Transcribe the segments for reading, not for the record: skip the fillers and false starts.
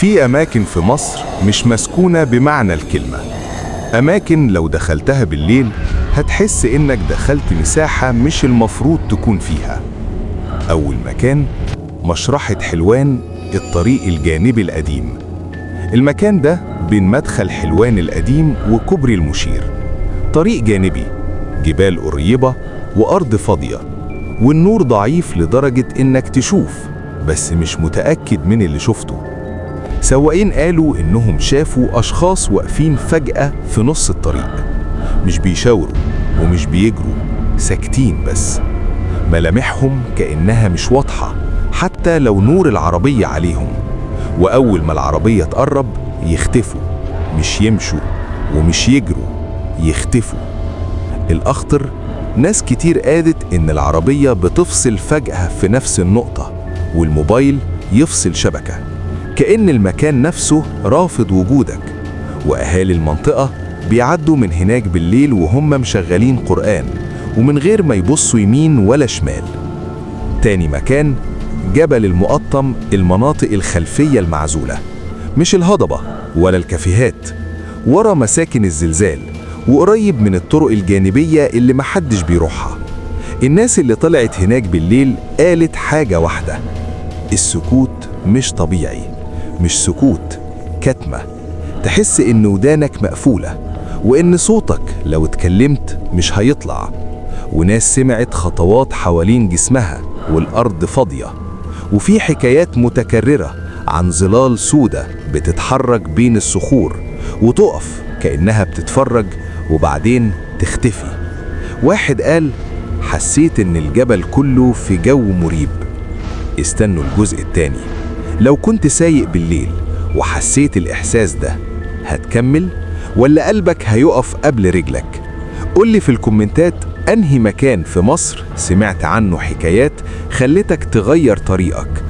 في أماكن في مصر مش مسكونة بمعنى الكلمة. أماكن لو دخلتها بالليل هتحس إنك دخلت مساحة مش المفروض تكون فيها. أول مكان مشرحة حلوان، الطريق الجانبي القديم. المكان ده بين مدخل حلوان القديم وكوبري المشير. طريق جانبي، جبال قريبة وأرض فاضية، والنور ضعيف لدرجة إنك تشوف بس مش متأكد من اللي شفته. سواقين قالوا إنهم شافوا أشخاص واقفين فجأة في نص الطريق، مش بيشاوروا ومش بيجروا، ساكتين بس. ملامحهم كأنها مش واضحة حتى لو نور العربية عليهم، وأول ما العربية تقرب يختفوا، مش يمشوا ومش يجروا، يختفوا. الأخطر ناس كتير قالت إن العربية بتفصل فجأة في نفس النقطة، والموبايل يفصل شبكة، كأن المكان نفسه رافض وجودك. وأهالي المنطقة بيعدوا من هناك بالليل وهم مشغلين قرآن ومن غير ما يبصوا يمين ولا شمال. تاني مكان جبل المقطم، المناطق الخلفية المعزولة، مش الهضبة ولا الكافيهات، ورا مساكن الزلزال وقريب من الطرق الجانبية اللي محدش بيروحها. الناس اللي طلعت هناك بالليل قالت حاجة واحدة: السكوت مش طبيعي، مش سكوت، كتمة. تحس إن ودانك مقفولة وإن صوتك لو اتكلمت مش هيطلع. وناس سمعت خطوات حوالين جسمها والأرض فاضية. وفي حكايات متكررة عن ظلال سودة بتتحرك بين الصخور وتقف كأنها بتتفرج وبعدين تختفي. واحد قال: حسيت إن الجبل كله في جو مريب. استنوا الجزء التاني. لو كنت سايق بالليل وحسيت الإحساس ده، هتكمل ولا قلبك هيقف قبل رجلك؟ قولي في الكومنتات أنهي مكان في مصر سمعت عنه حكايات خلتك تغير طريقك.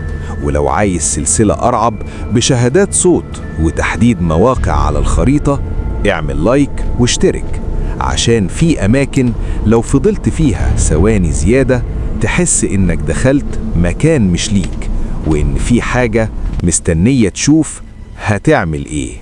ولو عايز سلسلة أرعب بشهادات صوت وتحديد مواقع على الخريطة، اعمل لايك واشترك، عشان في أماكن لو فضلت فيها ثواني زيادة تحس إنك دخلت مكان مش ليك، وإن في حاجة مستنية تشوف هتعمل إيه.